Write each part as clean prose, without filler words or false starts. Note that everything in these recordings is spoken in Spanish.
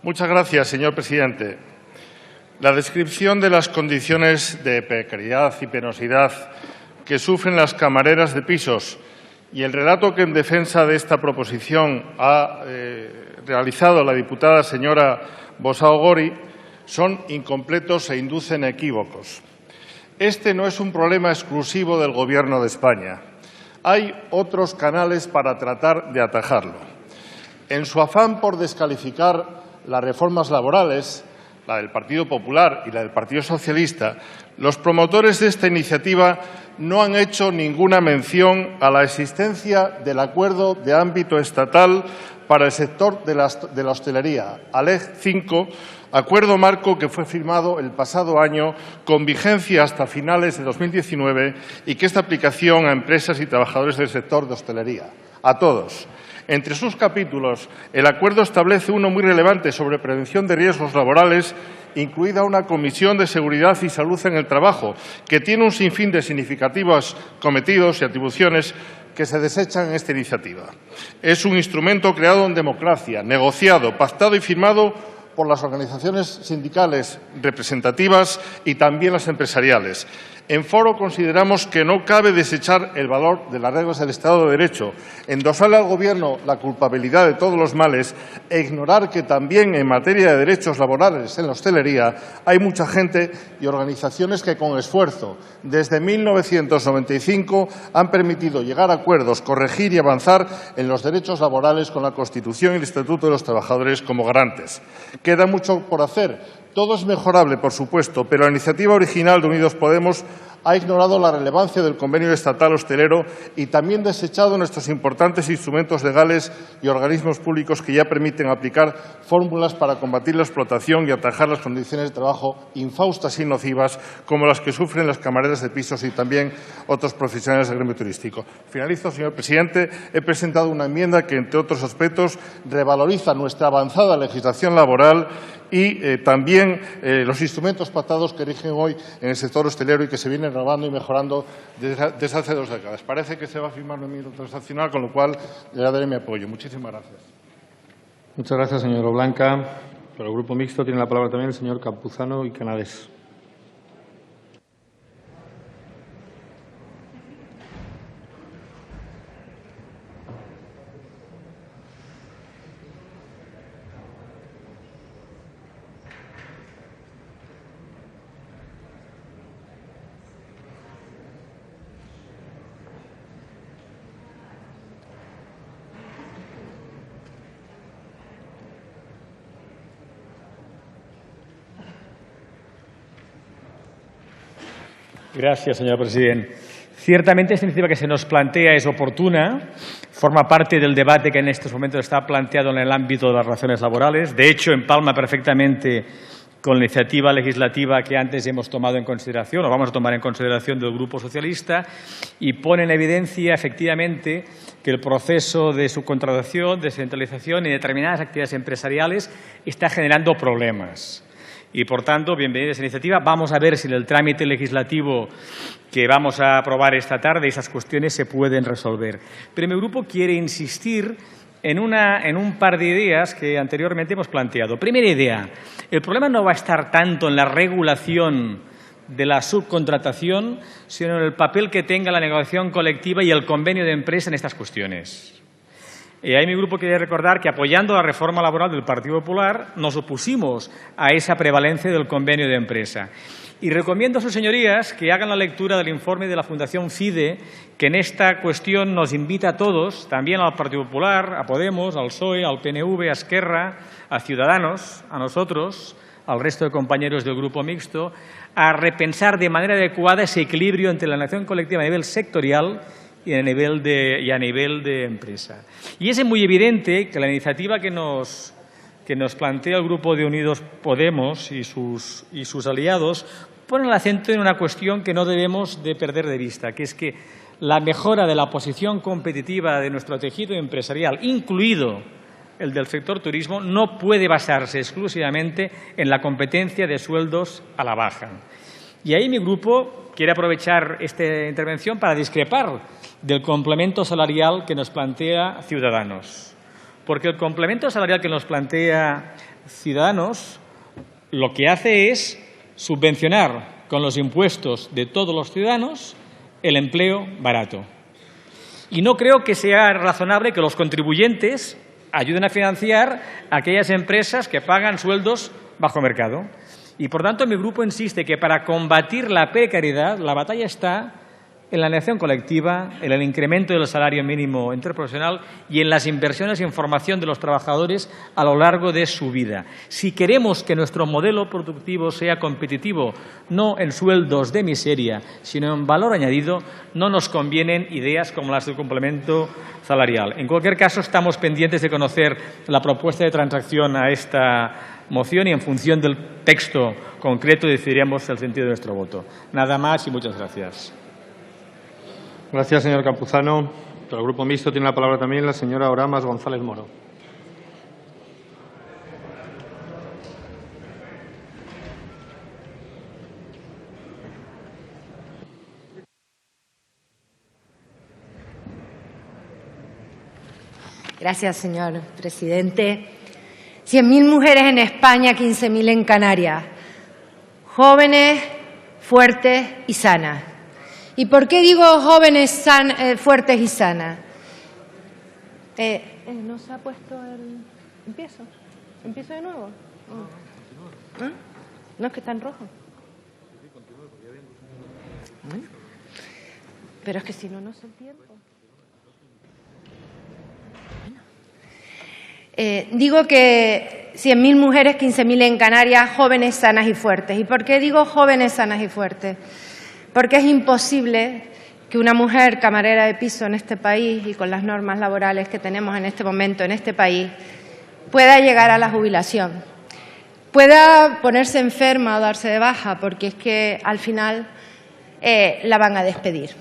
Muchas gracias, señor presidente. La descripción de las condiciones de precariedad y penosidad que sufren las camareras de pisos y el relato que en defensa de esta proposición ha realizado la diputada señora Bosao Gori son incompletos e inducen a equívocos. Este no es un problema exclusivo del Gobierno de España. Hay otros canales para tratar de atajarlo. En su afán por descalificar las reformas laborales, la del Partido Popular y la del Partido Socialista, los promotores de esta iniciativa no han hecho ninguna mención a la existencia del acuerdo de ámbito estatal para el sector de la hostelería, ALEG 5, acuerdo marco que fue firmado el pasado año con vigencia hasta finales de 2019 y que es de aplicación a empresas y trabajadores del sector de hostelería, a todos. Entre sus capítulos, el acuerdo establece uno muy relevante sobre prevención de riesgos laborales, incluida una comisión de seguridad y salud en el trabajo, que tiene un sinfín de significativos cometidos y atribuciones que se desechan en esta iniciativa. Es un instrumento creado en democracia, negociado, pactado y firmado por las organizaciones sindicales representativas y también las empresariales. En Foro consideramos que no cabe desechar el valor de las reglas del Estado de Derecho, endosarle al Gobierno la culpabilidad de todos los males e ignorar que también en materia de derechos laborales en la hostelería hay mucha gente y organizaciones que con esfuerzo desde 1995 han permitido llegar a acuerdos, corregir y avanzar en los derechos laborales con la Constitución y el Estatuto de los Trabajadores como garantes. Queda mucho por hacer. Todo es mejorable, por supuesto, pero la iniciativa original de Unidos Podemos ha ignorado la relevancia del convenio estatal hostelero y también desechado nuestros importantes instrumentos legales y organismos públicos que ya permiten aplicar fórmulas para combatir la explotación y atajar las condiciones de trabajo infaustas y nocivas como las que sufren las camareras de pisos y también otros profesionales del gremio turístico. Finalizo, señor presidente. He presentado una enmienda que, entre otros aspectos, revaloriza nuestra avanzada legislación laboral y también los instrumentos pactados que rigen hoy en el sector hostelero y que se vienen renovando y mejorando desde hace 2 décadas. Parece que se va a firmar una enmienda transaccional, con lo cual le daré mi apoyo. Muchísimas gracias. Muchas gracias, señor Blanca. Por el Grupo Mixto tiene la palabra también el señor Campuzano y Canales. Gracias, señor presidente. Ciertamente, esta iniciativa que se nos plantea es oportuna, forma parte del debate que en estos momentos está planteado en el ámbito de las relaciones laborales. De hecho, empalma perfectamente con la iniciativa legislativa que antes hemos tomado en consideración, o vamos a tomar en consideración, del Grupo Socialista, y pone en evidencia, efectivamente, que el proceso de subcontratación, descentralización y determinadas actividades empresariales está generando problemas. Y, por tanto, bienvenida esa iniciativa. Vamos a ver si en el trámite legislativo que vamos a aprobar esta tarde esas cuestiones se pueden resolver. Pero mi grupo quiere insistir en un par de ideas que anteriormente hemos planteado. Primera idea, el problema no va a estar tanto en la regulación de la subcontratación, sino en el papel que tenga la negociación colectiva y el convenio de empresa en estas cuestiones. Ahí mi grupo quiere recordar que, apoyando la reforma laboral del Partido Popular, nos opusimos a esa prevalencia del convenio de empresa. Y recomiendo a sus señorías que hagan la lectura del informe de la Fundación FIDE, que en esta cuestión nos invita a todos, también al Partido Popular, a Podemos, al PSOE, al PNV, a Esquerra, a Ciudadanos, a nosotros, al resto de compañeros del Grupo Mixto, a repensar de manera adecuada ese equilibrio entre la negociación colectiva a nivel sectorial y a nivel de empresa. Y es muy evidente que la iniciativa que nos plantea el Grupo de Unidos Podemos y sus aliados pone el acento en una cuestión que no debemos de perder de vista, que es que la mejora de la posición competitiva de nuestro tejido empresarial, incluido el del sector turismo, no puede basarse exclusivamente en la competencia de sueldos a la baja. Y ahí mi grupo quiere aprovechar esta intervención para discrepar del complemento salarial que nos plantea Ciudadanos. porque el complemento salarial que nos plantea Ciudadanos lo que hace es subvencionar con los impuestos de todos los ciudadanos el empleo barato. Y no creo que sea razonable que los contribuyentes ayuden a financiar aquellas empresas que pagan sueldos bajo mercado. Y, por tanto, mi grupo insiste que para combatir la precariedad, la batalla está en la negociación colectiva, en el incremento del salario mínimo interprofesional y en las inversiones en formación de los trabajadores a lo largo de su vida. Si queremos que nuestro modelo productivo sea competitivo, no en sueldos de miseria, sino en valor añadido, no nos convienen ideas como las del complemento salarial. En cualquier caso, estamos pendientes de conocer la propuesta de transacción a esta moción y, en función del texto concreto, decidiremos el sentido de nuestro voto. Nada más y muchas gracias. Gracias, señor Campuzano. Para el Grupo Mixto tiene la palabra también la señora Oramas González Moro. Gracias, señor presidente. 100.000 mujeres en España, 15.000 en Canarias. Jóvenes, fuertes y sanas. ¿Y por qué digo jóvenes fuertes y sanas? ¿No se ha puesto el...? ¿Empiezo? ¿Empiezo de nuevo? ¿Ah? No, es que está en rojo. Pero es que si no, no sé el tiempo. Digo que 100.000 mujeres, 15.000 en Canarias, jóvenes, sanas y fuertes. ¿Y por qué digo jóvenes, sanas y fuertes? Porque es imposible que una mujer camarera de piso en este país y con las normas laborales que tenemos en este momento en este país pueda llegar a la jubilación, pueda ponerse enferma o darse de baja, porque es que al final la van a despedir.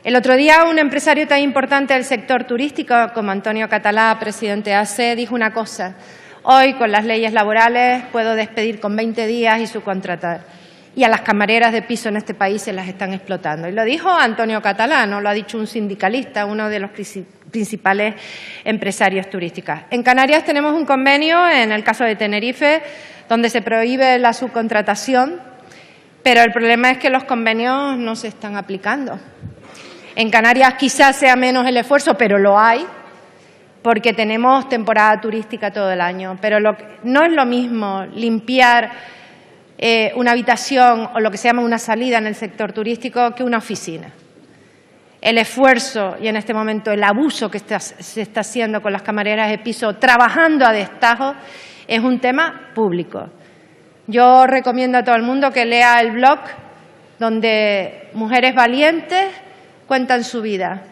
El otro día un empresario tan importante del sector turístico como Antonio Catalá, presidente de ACE, dijo una cosa: hoy con las leyes laborales puedo despedir con 20 días y subcontratar. Y a las camareras de piso en este país se las están explotando. Y lo dijo Antonio Catalá, no lo ha dicho un sindicalista, uno de los principales empresarios turísticos. En Canarias tenemos un convenio, en el caso de Tenerife, donde se prohíbe la subcontratación, pero el problema es que los convenios no se están aplicando. En Canarias quizás sea menos el esfuerzo, pero lo hay, porque tenemos temporada turística todo el año. Pero no es lo mismo limpiar una habitación o lo que se llama una salida en el sector turístico que una oficina. El esfuerzo y en este momento el abuso que se está haciendo con las camareras de piso trabajando a destajo es un tema público. Yo recomiendo a todo el mundo que lea el blog donde mujeres valientes cuentan su vida,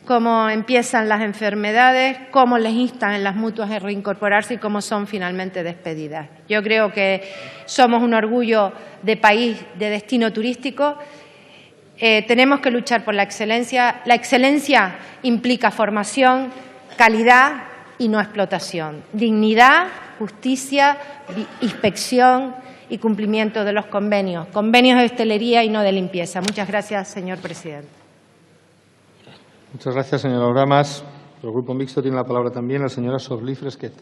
cómo empiezan las enfermedades, cómo les instan en las mutuas a reincorporarse y cómo son finalmente despedidas. Yo creo que somos un orgullo de país, de destino turístico. Tenemos que luchar por la excelencia. La excelencia implica formación, calidad y no explotación. Dignidad, justicia, inspección y cumplimiento de los convenios. Convenios de hostelería y no de limpieza. Muchas gracias, señor presidente. Muchas gracias, señora Oramas. Por el Grupo Mixto tiene la palabra también la señora Sorlí Fresquet.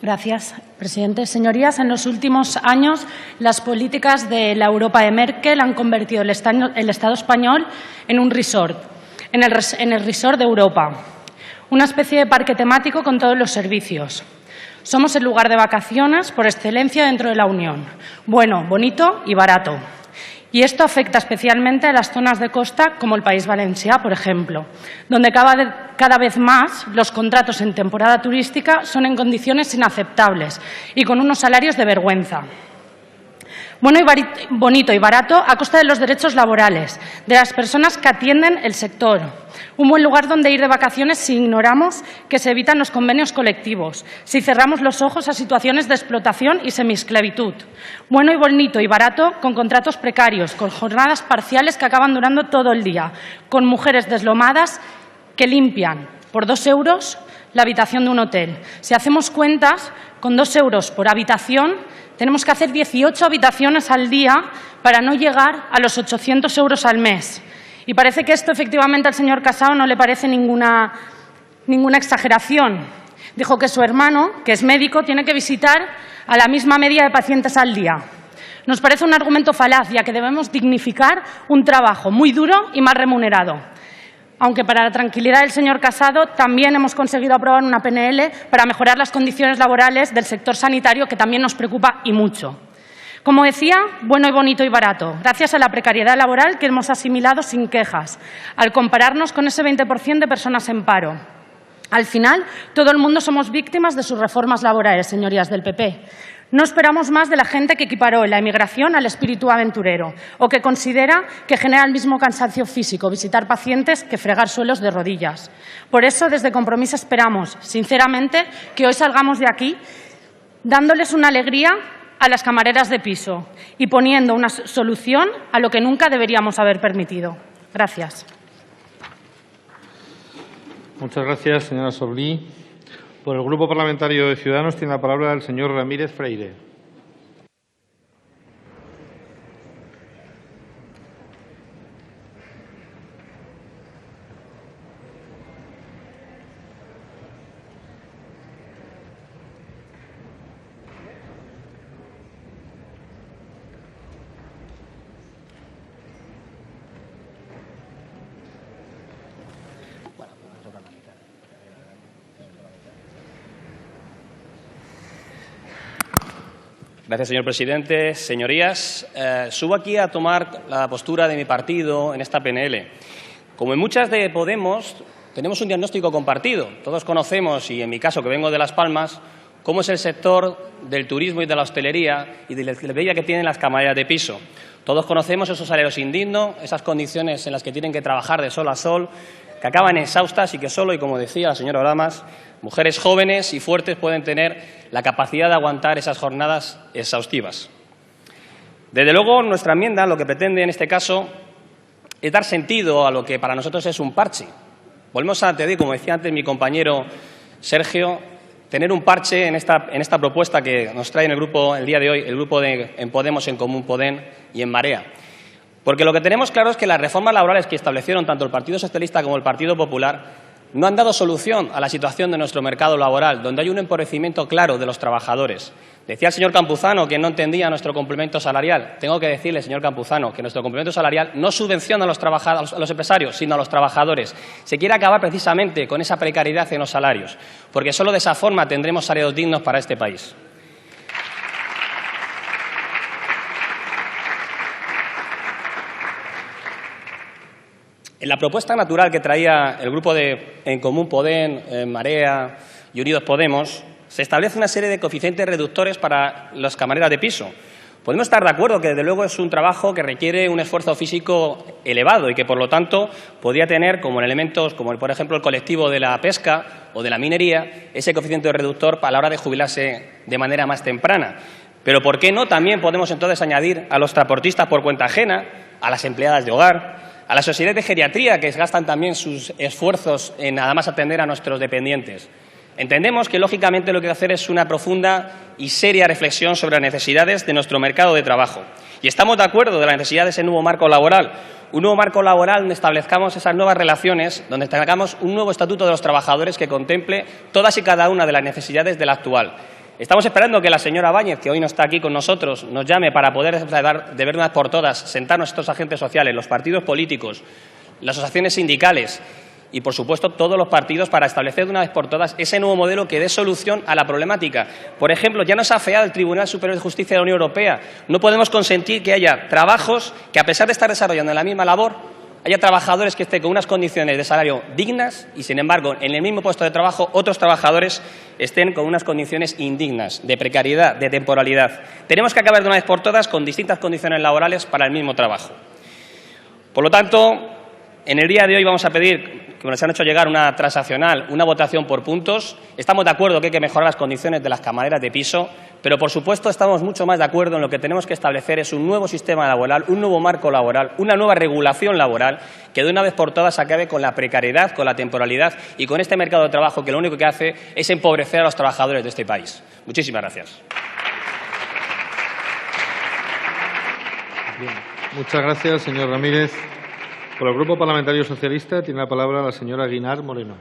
Gracias, presidente. Señorías, en los últimos años las políticas de la Europa de Merkel han convertido el Estado español en un resort, en el resort de Europa, una especie de parque temático con todos los servicios. Somos el lugar de vacaciones por excelencia dentro de la Unión, bueno, bonito y barato. Y esto afecta especialmente a las zonas de costa como el País Valencià, por ejemplo, donde cada vez más los contratos en temporada turística son en condiciones inaceptables y con unos salarios de vergüenza. bonito y barato a costa de los derechos laborales, de las personas que atienden el sector. Un buen lugar donde ir de vacaciones si ignoramos que se evitan los convenios colectivos, si cerramos los ojos a situaciones de explotación y semiesclavitud. Bueno y bonito y barato con contratos precarios, con jornadas parciales que acaban durando todo el día, con mujeres deslomadas que limpian por 2 euros la habitación de un hotel. Si hacemos cuentas, con 2 euros por habitación, tenemos que hacer 18 habitaciones al día para no llegar a los 800 euros al mes. Y parece que esto, efectivamente, al señor Casado no le parece ninguna exageración. Dijo que su hermano, que es médico, tiene que visitar a la misma media de pacientes al día. Nos parece un argumento falaz, ya que debemos dignificar un trabajo muy duro y mal remunerado. Aunque para la tranquilidad del señor Casado también hemos conseguido aprobar una PNL para mejorar las condiciones laborales del sector sanitario, que también nos preocupa y mucho. Como decía, bueno y bonito y barato, gracias a la precariedad laboral que hemos asimilado sin quejas, al compararnos con ese 20% de personas en paro. Al final, todo el mundo somos víctimas de sus reformas laborales, señorías del PP. No esperamos más de la gente que equiparó la emigración al espíritu aventurero o que considera que genera el mismo cansancio físico visitar pacientes que fregar suelos de rodillas. Por eso, desde Compromís esperamos, sinceramente, que hoy salgamos de aquí dándoles una alegría a las camareras de piso y poniendo una solución a lo que nunca deberíamos haber permitido. Gracias. Muchas gracias, señora Soblí. Por el Grupo Parlamentario de Ciudadanos tiene la palabra el señor Ramírez Freire. Gracias, señor presidente. Señorías, subo aquí a tomar la postura de mi partido en esta PNL. Como en muchas de Podemos, tenemos un diagnóstico compartido. Todos conocemos, y en mi caso, que vengo de Las Palmas, cómo es el sector del turismo y de la hostelería y de la bella que tienen las camareras de piso. Todos conocemos esos salarios indignos, esas condiciones en las que tienen que trabajar de sol a sol, que acaban exhaustas y que solo, y como decía la señora Oramas, mujeres jóvenes y fuertes pueden tener la capacidad de aguantar esas jornadas exhaustivas. Desde luego, nuestra enmienda lo que pretende en este caso es dar sentido a lo que para nosotros es un parche. Volvemos a pedir, como decía antes mi compañero Sergio, tener un parche en esta propuesta que nos trae el día de hoy el grupo en Podemos, en Común Podem y en Marea. Porque lo que tenemos claro es que las reformas laborales que establecieron tanto el Partido Socialista como el Partido Popular no han dado solución a la situación de nuestro mercado laboral, donde hay un empobrecimiento claro de los trabajadores. Decía el señor Campuzano que no entendía nuestro complemento salarial. Tengo que decirle, señor Campuzano, que nuestro complemento salarial no subvenciona a los empresarios, sino a los trabajadores. Se quiere acabar precisamente con esa precariedad en los salarios, porque solo de esa forma tendremos salarios dignos para este país. En la propuesta natural que traía el grupo en Común Podem, Marea y Unidos Podemos, se establece una serie de coeficientes reductores para las camareras de piso. Podemos estar de acuerdo que, desde luego, es un trabajo que requiere un esfuerzo físico elevado y que, por lo tanto, podría tener como elementos, como por ejemplo el colectivo de la pesca o de la minería, ese coeficiente reductor a la hora de jubilarse de manera más temprana. Pero, ¿por qué no también podemos entonces añadir a los transportistas por cuenta ajena, a las empleadas de hogar, a las sociedades de geriatría, que gastan también sus esfuerzos en nada más atender a nuestros dependientes? Entendemos que, lógicamente, lo que hay que hacer es una profunda y seria reflexión sobre las necesidades de nuestro mercado de trabajo. Y estamos de acuerdo de la necesidad de ese nuevo marco laboral, un nuevo marco laboral donde establezcamos esas nuevas relaciones, donde establezcamos un nuevo estatuto de los trabajadores que contemple todas y cada una de las necesidades del actual. Estamos esperando que la señora Báñez, que hoy no está aquí con nosotros, nos llame para poder dar de una vez por todas, sentarnos estos agentes sociales, los partidos políticos, las asociaciones sindicales y, por supuesto, todos los partidos para establecer de una vez por todas ese nuevo modelo que dé solución a la problemática. Por ejemplo, ya nos ha afeado el Tribunal Superior de Justicia de la Unión Europea. No podemos consentir que haya trabajos que, a pesar de estar desarrollando la misma labor, haya trabajadores que estén con unas condiciones de salario dignas y, sin embargo, en el mismo puesto de trabajo, otros trabajadores estén con unas condiciones indignas, de precariedad, de temporalidad. Tenemos que acabar de una vez por todas con distintas condiciones laborales para el mismo trabajo. Por lo tanto, en el día de hoy vamos a pedir, que nos han hecho llegar una transaccional, una votación por puntos. Estamos de acuerdo que hay que mejorar las condiciones de las camareras de piso, pero, por supuesto, estamos mucho más de acuerdo en lo que tenemos que establecer es un nuevo sistema laboral, un nuevo marco laboral, una nueva regulación laboral que de una vez por todas acabe con la precariedad, con la temporalidad y con este mercado de trabajo que lo único que hace es empobrecer a los trabajadores de este país. Muchísimas gracias. Bien. Muchas gracias, señor Ramírez. Por el Grupo Parlamentario Socialista tiene la palabra la señora Guinar Moreno.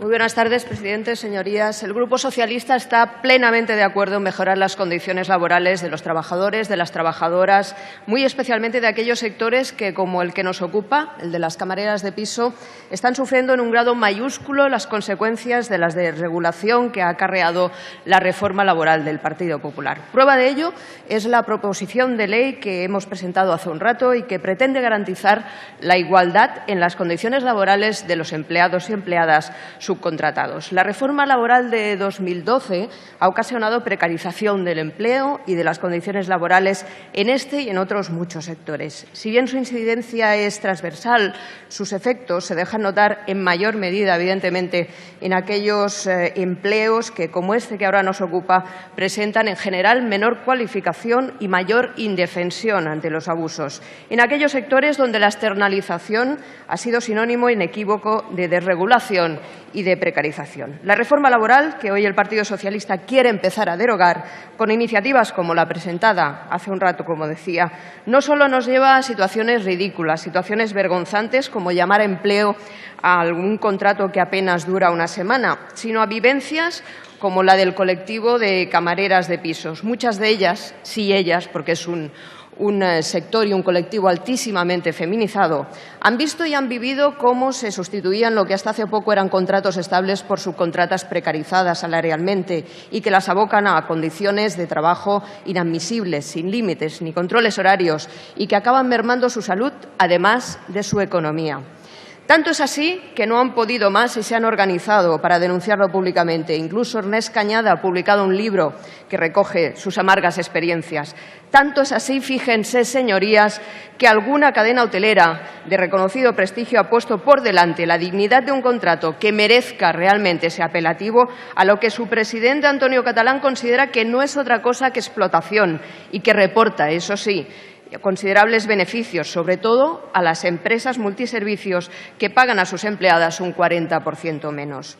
Muy buenas tardes, presidente, señorías. El Grupo Socialista está plenamente de acuerdo en mejorar las condiciones laborales de los trabajadores, de las trabajadoras, muy especialmente de aquellos sectores que, como el que nos ocupa, el de las camareras de piso, están sufriendo en un grado mayúsculo las consecuencias de la desregulación que ha acarreado la reforma laboral del Partido Popular. Prueba de ello es la proposición de ley que hemos presentado hace un rato y que pretende garantizar la igualdad en las condiciones laborales de los empleados y empleadas subcontratados. La reforma laboral de 2012 ha ocasionado precarización del empleo y de las condiciones laborales en este y en otros muchos sectores. Si bien su incidencia es transversal, sus efectos se dejan notar en mayor medida, evidentemente, en aquellos empleos que, como este que ahora nos ocupa, presentan en general menor cualificación y mayor indefensión ante los abusos. En aquellos sectores donde la externalización ha sido sinónimo inequívoco de desregulación y de precarización. La reforma laboral que hoy el Partido Socialista quiere empezar a derogar con iniciativas como la presentada hace un rato, como decía, no solo nos lleva a situaciones ridículas, situaciones vergonzantes como llamar empleo a algún contrato que apenas dura una semana, sino a vivencias como la del colectivo de camareras de pisos. Muchas de ellas, sí ellas, porque es un sector y un colectivo altísimamente feminizado, han visto y han vivido cómo se sustituían lo que hasta hace poco eran contratos estables por subcontratas precarizadas salarialmente y que las abocan a condiciones de trabajo inadmisibles, sin límites ni controles horarios y que acaban mermando su salud, además de su economía. Tanto es así que no han podido más y se han organizado para denunciarlo públicamente. Incluso Ernest Cañada ha publicado un libro que recoge sus amargas experiencias. Tanto es así, fíjense, señorías, que alguna cadena hotelera de reconocido prestigio ha puesto por delante la dignidad de un contrato que merezca realmente ese apelativo a lo que su presidente, Antonio Catalán, considera que no es otra cosa que explotación y que reporta, eso sí, considerables beneficios, sobre todo a las empresas multiservicios que pagan a sus empleadas un 40% menos.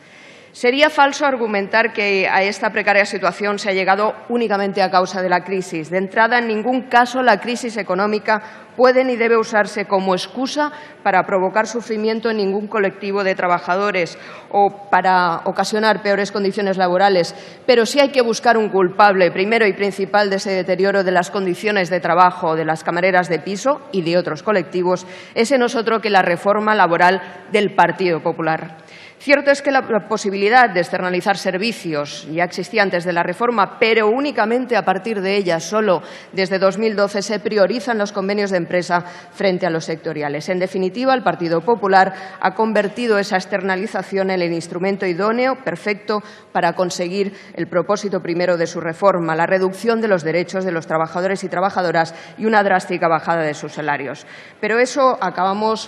Sería falso argumentar que a esta precaria situación se ha llegado únicamente a causa de la crisis. De entrada, en ningún caso la crisis económica puede ni debe usarse como excusa para provocar sufrimiento en ningún colectivo de trabajadores o para ocasionar peores condiciones laborales. Pero sí hay que buscar un culpable, primero y principal, de ese deterioro de las condiciones de trabajo de las camareras de piso y de otros colectivos. Ese no es otro que la reforma laboral del Partido Popular. Cierto es que la posibilidad de externalizar servicios ya existía antes de la reforma, pero únicamente a partir de ella, solo desde 2012, se priorizan los convenios de empresa frente a los sectoriales. En definitiva, el Partido Popular ha convertido esa externalización en el instrumento idóneo, perfecto, para conseguir el propósito primero de su reforma, la reducción de los derechos de los trabajadores y trabajadoras y una drástica bajada de sus salarios. Pero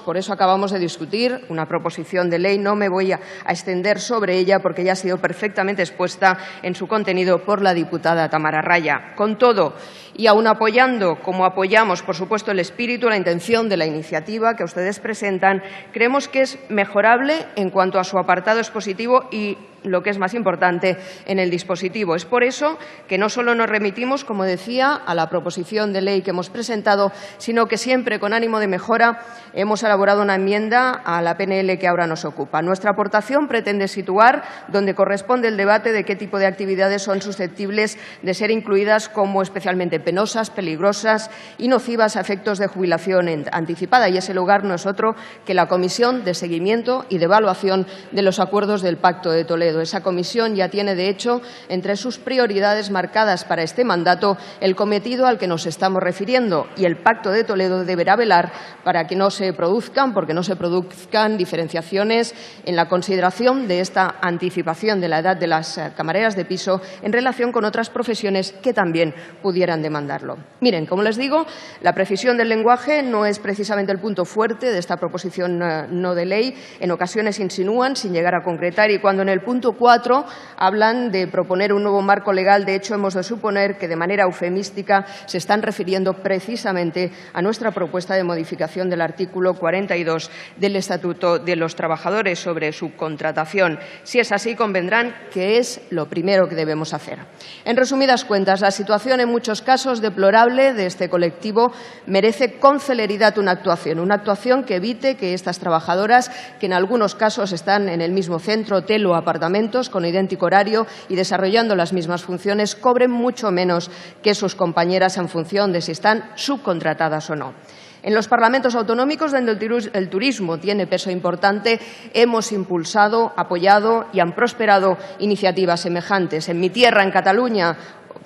por eso acabamos de discutir una proposición de ley. No me voy a extender sobre ella porque ya ha sido perfectamente expuesta en su contenido por la diputada Tamara Raya. Con todo, y aun apoyando, como apoyamos, por supuesto, el espíritu, la intención de la iniciativa que ustedes presentan, creemos que es mejorable en cuanto a su apartado expositivo y, lo que es más importante, en el dispositivo. Es por eso que no solo nos remitimos, como decía, a la proposición de ley que hemos presentado, sino que siempre con ánimo de mejora hemos elaborado una enmienda a la PNL que ahora nos ocupa. Nuestra aportación pretende situar donde corresponde el debate de qué tipo de actividades son susceptibles de ser incluidas como especialmente penosas, peligrosas y nocivas a efectos de jubilación anticipada. Y ese lugar no es otro que la Comisión de Seguimiento y de Evaluación de los Acuerdos del Pacto de Toledo. Esa comisión ya tiene, de hecho, entre sus prioridades marcadas para este mandato el cometido al que nos estamos refiriendo, y el Pacto de Toledo deberá velar para que no se produzcan diferenciaciones en la consideración de esta anticipación de la edad de las camareras de piso en relación con otras profesiones que también pudieran demandarlo. Miren, como les digo, la precisión del lenguaje no es precisamente el punto fuerte de esta proposición no de ley. En ocasiones insinúan sin llegar a concretar, y cuando en el punto 4 hablan de proponer un nuevo marco legal, de hecho hemos de suponer que de manera eufemística se están refiriendo precisamente a nuestra propuesta de modificación del artículo 42 del Estatuto de los Trabajadores sobre subcontratación. Si es así, convendrán que es lo primero que debemos hacer. En resumidas cuentas, la situación en muchos casos deplorable de este colectivo merece con celeridad una actuación que evite que estas trabajadoras, que en algunos casos están en el mismo centro, hotel o apartamentos con idéntico horario y desarrollando las mismas funciones, cobren mucho menos que sus compañeras en función de si están subcontratadas o no. En los parlamentos autonómicos, donde el turismo tiene peso importante, hemos impulsado, apoyado y han prosperado iniciativas semejantes. En mi tierra, en Cataluña,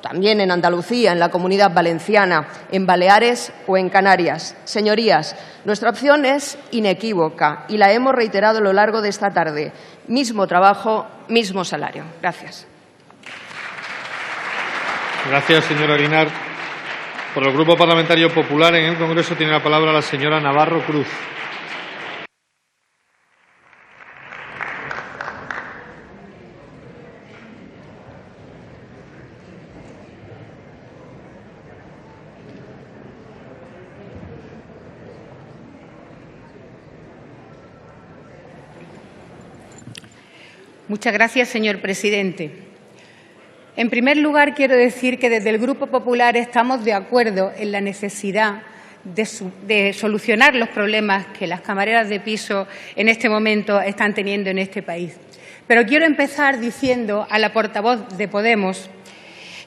también en Andalucía, en la Comunidad Valenciana, en Baleares o en Canarias. Señorías, nuestra opción es inequívoca y la hemos reiterado a lo largo de esta tarde. Mismo trabajo, mismo salario. Gracias. Gracias, señora Aguilar. Por el Grupo Parlamentario Popular en el Congreso tiene la palabra la señora Navarro Cruz. Muchas gracias, señor presidente. En primer lugar, quiero decir que desde el Grupo Popular estamos de acuerdo en la necesidad de solucionar los problemas que las camareras de piso en este momento están teniendo en este país. Pero quiero empezar diciendo a la portavoz de Podemos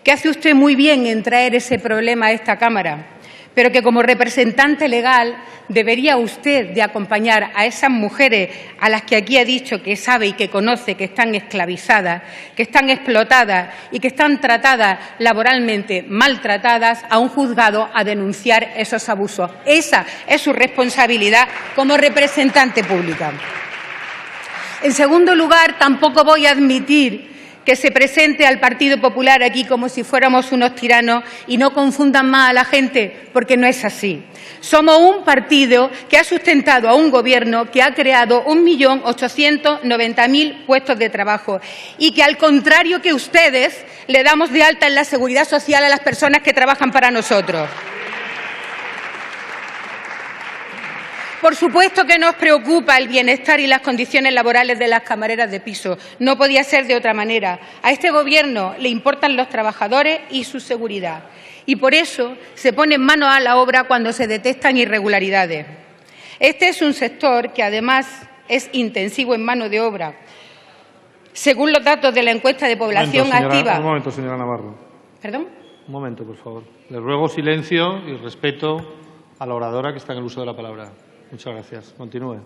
que hace usted muy bien en traer ese problema a esta Cámara, pero que como representante legal debería usted de acompañar a esas mujeres a las que aquí ha dicho que sabe y que conoce que están esclavizadas, que están explotadas y que están tratadas laboralmente, maltratadas, a un juzgado a denunciar esos abusos. Esa es su responsabilidad como representante pública. En segundo lugar, tampoco voy a admitir que se presente al Partido Popular aquí como si fuéramos unos tiranos y no confundan más a la gente, porque no es así. Somos un partido que ha sustentado a un Gobierno que ha creado 1.890.000 puestos de trabajo y que, al contrario que ustedes, le damos de alta en la Seguridad Social a las personas que trabajan para nosotros. Por supuesto que nos preocupa el bienestar y las condiciones laborales de las camareras de piso. No podía ser de otra manera. A este Gobierno le importan los trabajadores y su seguridad. Y por eso se pone manos a la obra cuando se detectan irregularidades. Este es un sector que además es intensivo en mano de obra. Según los datos de la encuesta de población activa. Un momento, señora Navarro. ¿Perdón? Un momento, por favor. Le ruego silencio y respeto a la oradora que está en el uso de la palabra. Muchas gracias. Continúe.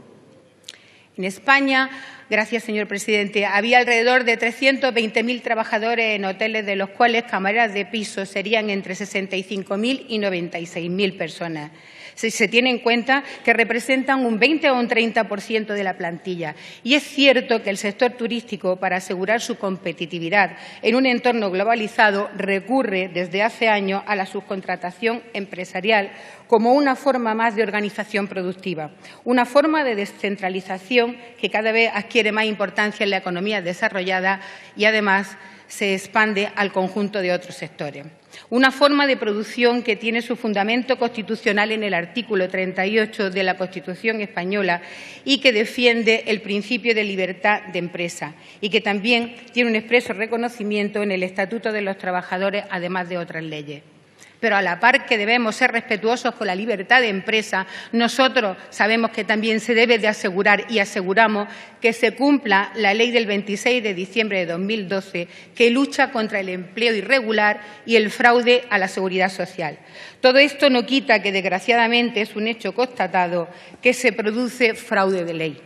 En España, gracias, señor presidente, había alrededor de 320.000 trabajadores en hoteles, de los cuales camareras de piso serían entre 65.000 y 96.000 personas. Si se tiene en cuenta que representan un 20 o un 30% de la plantilla. Y es cierto que el sector turístico, para asegurar su competitividad en un entorno globalizado, recurre desde hace años a la subcontratación empresarial como una forma más de organización productiva, una forma de descentralización que cada vez adquiere más importancia en la economía desarrollada y, además, se expande al conjunto de otros sectores. Una forma de producción que tiene su fundamento constitucional en el artículo 38 de la Constitución española y que defiende el principio de libertad de empresa y que también tiene un expreso reconocimiento en el Estatuto de los Trabajadores, además de otras leyes. Pero a la par que debemos ser respetuosos con la libertad de empresa, nosotros sabemos que también se debe de asegurar y aseguramos que se cumpla la ley del 26 de diciembre de 2012 que lucha contra el empleo irregular y el fraude a la seguridad social. Todo esto no quita que, desgraciadamente, es un hecho constatado que se produce fraude de ley.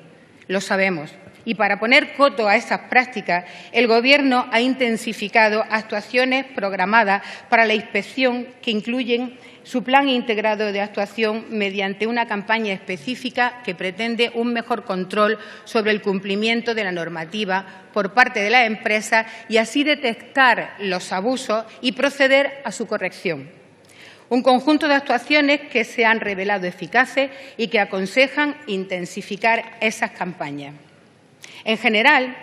Lo sabemos. Y para poner coto a esas prácticas, el Gobierno ha intensificado actuaciones programadas para la inspección que incluyen su plan integrado de actuación mediante una campaña específica que pretende un mejor control sobre el cumplimiento de la normativa por parte de las empresas y así detectar los abusos y proceder a su corrección. Un conjunto de actuaciones que se han revelado eficaces y que aconsejan intensificar esas campañas. En general,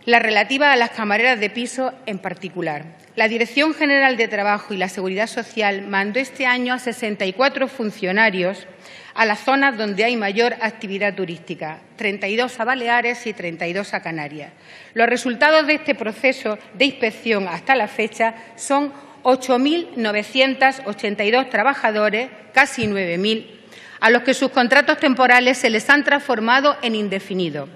la relativa a las camareras de piso en particular. La Dirección General de Trabajo y la Seguridad Social mandó este año a 64 funcionarios a las zonas donde hay mayor actividad turística, 32 a Baleares y 32 a Canarias. Los resultados de este proceso de inspección hasta la fecha son 8.982 trabajadores, casi 9.000, a los que sus contratos temporales se les han transformado en indefinidos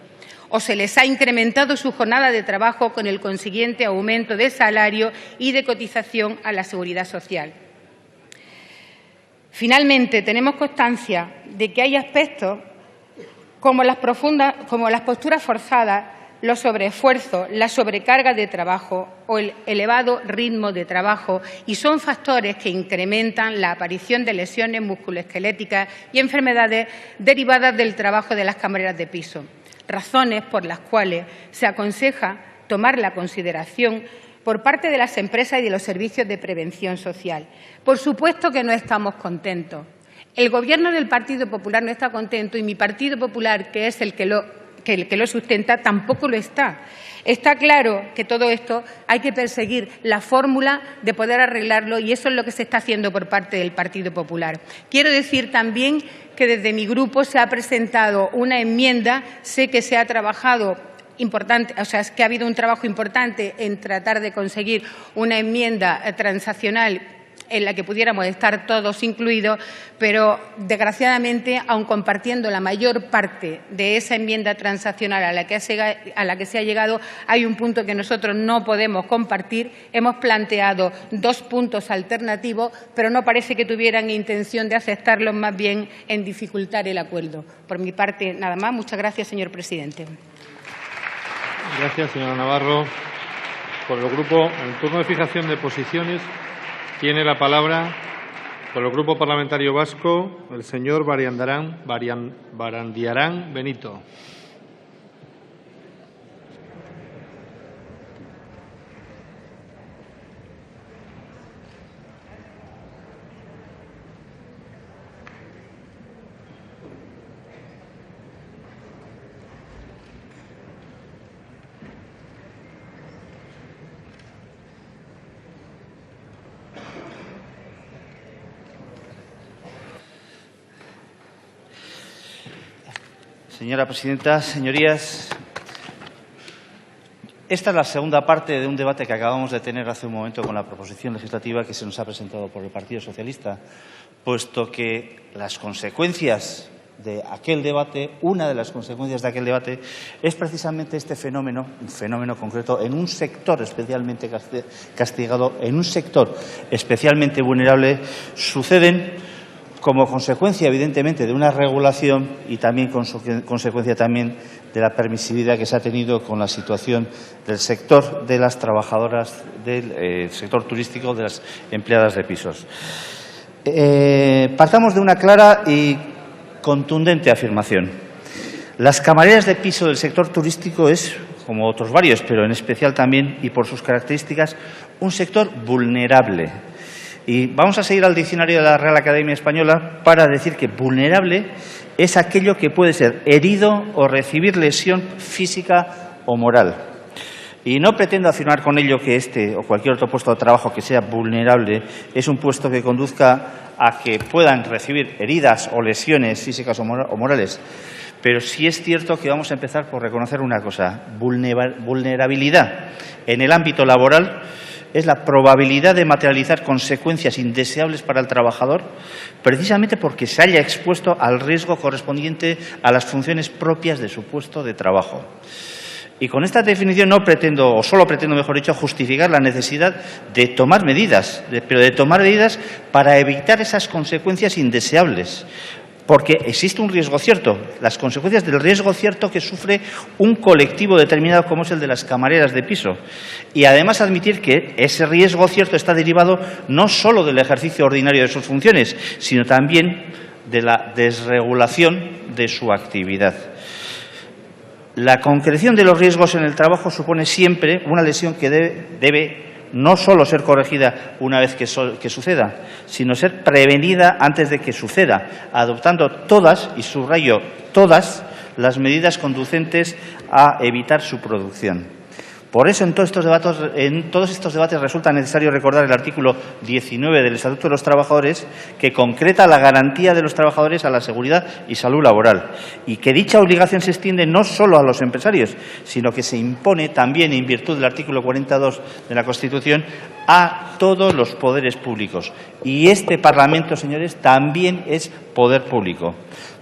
o se les ha incrementado su jornada de trabajo con el consiguiente aumento de salario y de cotización a la Seguridad Social. Finalmente, tenemos constancia de que hay aspectos como las posturas forzadas, los sobreesfuerzos, la sobrecarga de trabajo o el elevado ritmo de trabajo y son factores que incrementan la aparición de lesiones musculoesqueléticas y enfermedades derivadas del trabajo de las camareras de piso. Razones por las cuales se aconseja tomar la consideración por parte de las empresas y de los servicios de prevención social. Por supuesto que no estamos contentos. El Gobierno del Partido Popular no está contento y mi Partido Popular, que es el que lo sustenta, tampoco lo está. Está claro que todo esto hay que perseguir la fórmula de poder arreglarlo y eso es lo que se está haciendo por parte del Partido Popular. Quiero decir también que desde mi grupo se ha presentado una enmienda, sé que se ha trabajado importante, o sea, es que ha habido un trabajo importante en tratar de conseguir una enmienda transaccional en la que pudiéramos estar todos incluidos, pero desgraciadamente, aun compartiendo la mayor parte de esa enmienda transaccional a la que se ha llegado, hay un punto que nosotros no podemos compartir. Hemos planteado 2 puntos alternativos, pero no parece que tuvieran intención de aceptarlos, más bien en dificultar el acuerdo. Por mi parte, nada más. Muchas gracias, señor presidente. Gracias, señora Navarro. Por el grupo, en el turno de fijación de posiciones, tiene la palabra, por el Grupo Parlamentario Vasco, el señor Barandiarán Benito. Señora presidenta, señorías, esta es la segunda parte de un debate que acabamos de tener hace un momento con la proposición legislativa que se nos ha presentado por el Partido Socialista, puesto que las consecuencias de aquel debate, una de las consecuencias de aquel debate es precisamente este fenómeno, un fenómeno concreto en un sector especialmente castigado, en un sector especialmente vulnerable, suceden como consecuencia, evidentemente, de una regulación y también consecuencia también de la permisividad que se ha tenido con la situación del sector de las trabajadoras del sector turístico, de las empleadas de pisos. Partamos de una clara y contundente afirmación. Las camareras de piso del sector turístico es, como otros varios, pero en especial también, y por sus características, un sector vulnerable. Y vamos a seguir al diccionario de la Real Academia Española para decir que vulnerable es aquello que puede ser herido o recibir lesión física o moral. Y no pretendo afirmar con ello que este o cualquier otro puesto de trabajo que sea vulnerable es un puesto que conduzca a que puedan recibir heridas o lesiones físicas o morales. Pero sí es cierto que vamos a empezar por reconocer una cosa: vulnerabilidad en el ámbito laboral es la probabilidad de materializar consecuencias indeseables para el trabajador, precisamente porque se haya expuesto al riesgo correspondiente a las funciones propias de su puesto de trabajo. Y con esta definición no pretendo, o solo pretendo, mejor dicho, justificar la necesidad de tomar medidas, pero de tomar medidas para evitar esas consecuencias indeseables. Porque existe un riesgo cierto, las consecuencias del riesgo cierto que sufre un colectivo determinado como es el de las camareras de piso. Y además admitir que ese riesgo cierto está derivado no solo del ejercicio ordinario de sus funciones, sino también de la desregulación de su actividad. La concreción de los riesgos en el trabajo supone siempre una lesión que debe no solo ser corregida una vez que suceda, sino ser prevenida antes de que suceda, adoptando todas, y subrayo todas, las medidas conducentes a evitar su producción. Por eso, en todos estos debates resulta necesario recordar el artículo 19 del Estatuto de los Trabajadores, que concreta la garantía de los trabajadores a la seguridad y salud laboral, y que dicha obligación se extiende no solo a los empresarios, sino que se impone también, en virtud del artículo 42 de la Constitución, a todos los poderes públicos. Y este Parlamento, señores, también es poder público.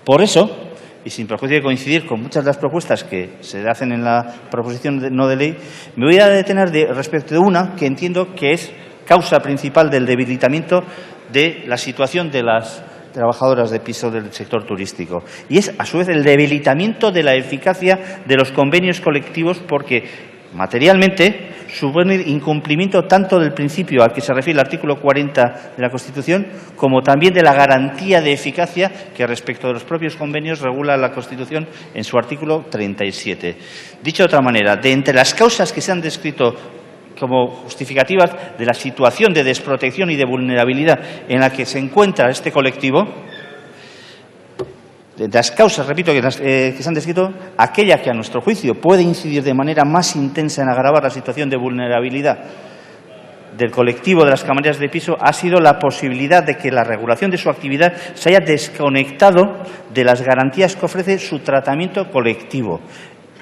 Por eso, y sin perjuicio de coincidir con muchas de las propuestas que se hacen en la proposición no de ley, me voy a detener respecto de una que entiendo que es causa principal del debilitamiento de la situación de las trabajadoras de piso del sector turístico. Y es, a su vez, el debilitamiento de la eficacia de los convenios colectivos, porque materialmente supone incumplimiento tanto del principio al que se refiere el artículo 40 de la Constitución, como también de la garantía de eficacia que respecto de los propios convenios regula la Constitución en su artículo 37. Dicho de otra manera, de entre las causas que se han descrito como justificativas de la situación de desprotección y de vulnerabilidad en la que se encuentra este colectivo, de las causas, repito, que se han descrito, aquella que a nuestro juicio puede incidir de manera más intensa en agravar la situación de vulnerabilidad del colectivo de las camareras de piso ha sido la posibilidad de que la regulación de su actividad se haya desconectado de las garantías que ofrece su tratamiento colectivo,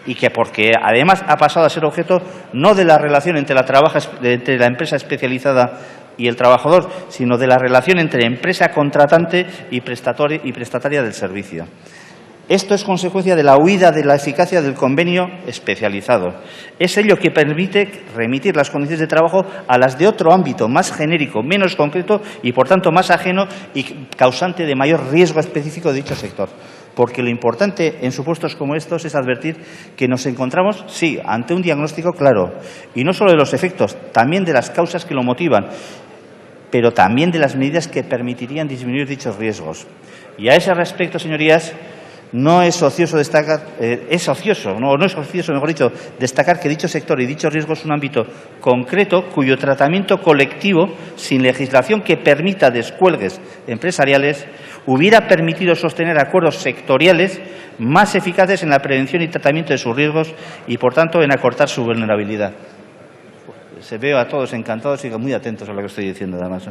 y que porque además ha pasado a ser objeto no de la relación entre la empresa especializada y el trabajador, sino de la relación entre empresa contratante y prestataria del servicio. Esto es consecuencia de la huida de la eficacia del convenio especializado. Es ello que permite remitir las condiciones de trabajo a las de otro ámbito más genérico, menos concreto y, por tanto, más ajeno y causante de mayor riesgo específico de dicho sector. Porque lo importante en supuestos como estos es advertir que nos encontramos, sí, ante un diagnóstico claro, y no solo de los efectos, también de las causas que lo motivan, pero también de las medidas que permitirían disminuir dichos riesgos. Y a ese respecto, señorías, no es ocioso destacar, destacar que dicho sector y dicho riesgo es un ámbito concreto cuyo tratamiento colectivo, sin legislación que permita descuelgues empresariales, hubiera permitido sostener acuerdos sectoriales más eficaces en la prevención y tratamiento de sus riesgos y, por tanto, en acortar su vulnerabilidad. Se veo a todos encantados y muy atentos a lo que estoy diciendo, además.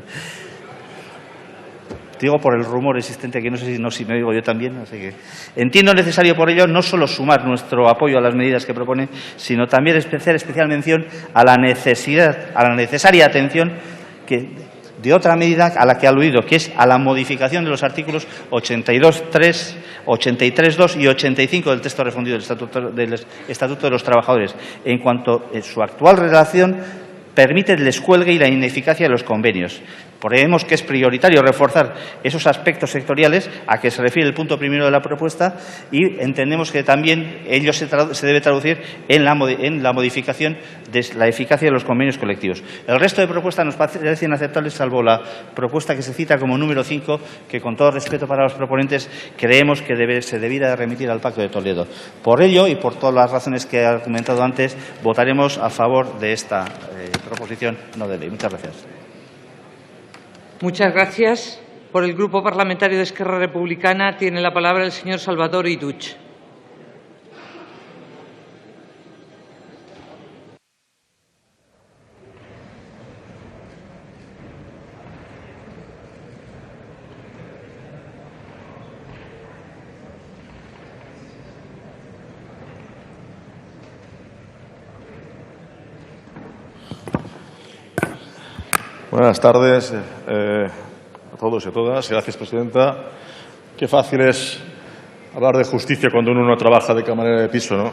Digo por el rumor existente, que no sé si me digo yo también, así que entiendo necesario por ello no solo sumar nuestro apoyo a las medidas que propone, sino también hacer especial mención a la necesaria atención de otra medida a la que ha aludido, que es a la modificación de los artículos 82.3, 83.2 y 85 del texto refundido del Estatuto de los Trabajadores, en cuanto a su actual redacción permite el descuelgue y la ineficacia de los convenios. Creemos que es prioritario reforzar esos aspectos sectoriales a que se refiere el punto primero de la propuesta y entendemos que también ello se debe traducir en la modificación de la eficacia de los convenios colectivos. El resto de propuestas nos parecen aceptables, salvo la propuesta que se cita como número 5, que con todo respeto para los proponentes creemos que se debiera remitir al Pacto de Toledo. Por ello y por todas las razones que he argumentado antes, votaremos a favor de esta proposición no de ley. Muchas gracias. Muchas gracias. Por el Grupo Parlamentario de Esquerra Republicana tiene la palabra el señor Salvador Iruch. Buenas tardes a todos y a todas. Gracias, presidenta. Qué fácil es hablar de justicia cuando uno no trabaja de camarera de piso, ¿no?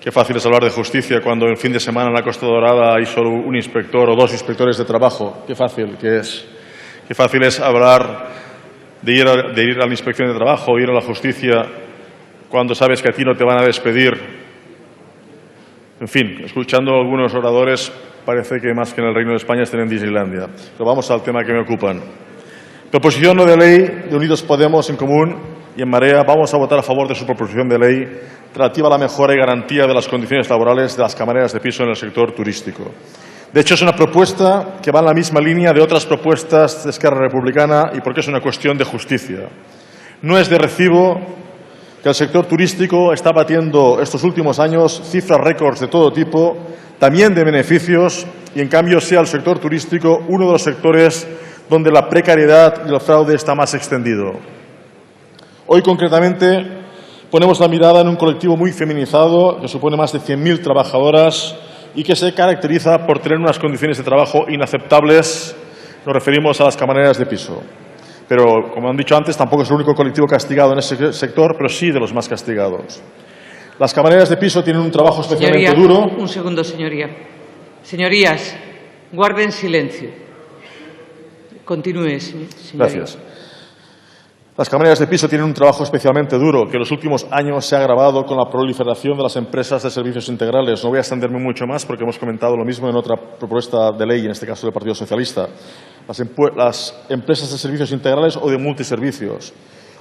Qué fácil es hablar de justicia cuando el fin de semana en la Costa Dorada hay solo un inspector o dos inspectores de trabajo. Qué fácil que es. Qué fácil es hablar de ir a la inspección de trabajo o ir a la justicia cuando sabes que a ti no te van a despedir. En fin, escuchando a algunos oradores, parece que más que en el Reino de España estén en Disneylandia. Pero vamos al tema que me ocupan. Proposición no de ley de Unidos Podemos, En Común y En Marea. Vamos a votar a favor de su proposición de ley relativa a la mejora y garantía de las condiciones laborales de las camareras de piso en el sector turístico. De hecho, es una propuesta que va en la misma línea de otras propuestas de Esquerra Republicana y porque es una cuestión de justicia. No es de recibo que el sector turístico está batiendo estos últimos años cifras récords de todo tipo, también de beneficios, y en cambio sea el sector turístico uno de los sectores donde la precariedad y el fraude está más extendido. Hoy, concretamente, ponemos la mirada en un colectivo muy feminizado que supone más de 100.000 trabajadoras y que se caracteriza por tener unas condiciones de trabajo inaceptables. Nos referimos a las camareras de piso. Pero, como han dicho antes, tampoco es el único colectivo castigado en ese sector, pero sí de los más castigados. Las camareras de piso tienen un trabajo especialmente duro. Un segundo, señoría. Señorías, guarden silencio. Continúe, señoría. Gracias. Las camareras de piso tienen un trabajo especialmente duro que en los últimos años se ha agravado con la proliferación de las empresas de servicios integrales. No voy a extenderme mucho más porque hemos comentado lo mismo en otra propuesta de ley, en este caso del Partido Socialista. Las empresas de servicios integrales o de multiservicios.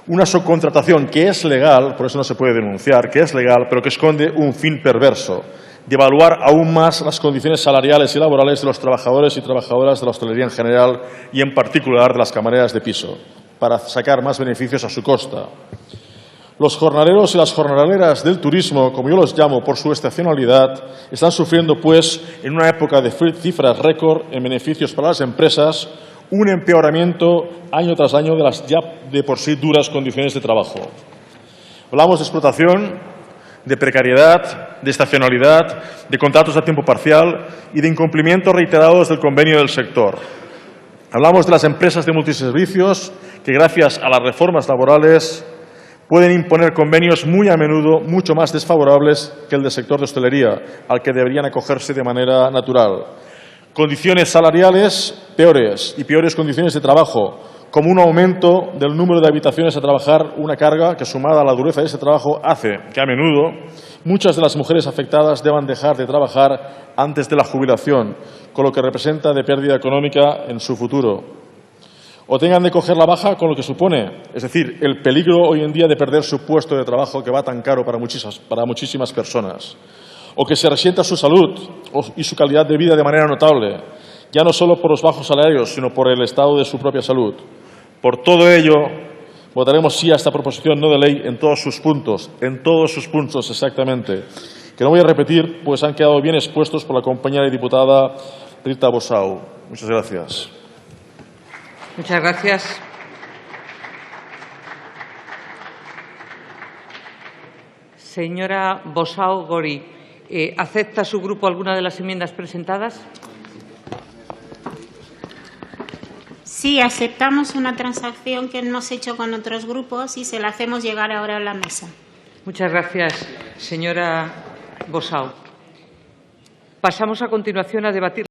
Una subcontratación que es legal, por eso no se puede denunciar, que es legal, pero que esconde un fin perverso, de evaluar aún más las condiciones salariales y laborales de los trabajadores y trabajadoras de la hostelería en general y en particular de las camareras de piso, para sacar más beneficios a su costa. Los jornaleros y las jornaleras del turismo, como yo los llamo por su estacionalidad, están sufriendo, pues, en una época de cifras récord en beneficios para las empresas, un empeoramiento año tras año de las ya de por sí duras condiciones de trabajo. Hablamos de explotación, de precariedad, de estacionalidad, de contratos a tiempo parcial y de incumplimientos reiterados del convenio del sector. Hablamos de las empresas de multiservicios que, gracias a las reformas laborales, pueden imponer convenios muy a menudo mucho más desfavorables que el del sector de hostelería, al que deberían acogerse de manera natural. Condiciones salariales peores y peores condiciones de trabajo, como un aumento del número de habitaciones a trabajar, una carga que, sumada a la dureza de ese trabajo, hace que a menudo muchas de las mujeres afectadas deban dejar de trabajar antes de la jubilación, con lo que representa de pérdida económica en su futuro. O tengan de coger la baja con lo que supone, es decir, el peligro hoy en día de perder su puesto de trabajo que va tan caro para muchísimas personas. O que se resienta su salud y su calidad de vida de manera notable, ya no solo por los bajos salarios, sino por el estado de su propia salud. Por todo ello, votaremos sí a esta proposición no de ley en todos sus puntos exactamente, que no voy a repetir, pues han quedado bien expuestos por la compañera y diputada Rita Bosau. Muchas gracias. Muchas gracias. Señora Bosau Gori, ¿acepta su grupo alguna de las enmiendas presentadas? Sí, aceptamos una transacción que hemos hecho con otros grupos y se la hacemos llegar ahora a la mesa. Muchas gracias, señora Bosau. Pasamos a continuación a debatir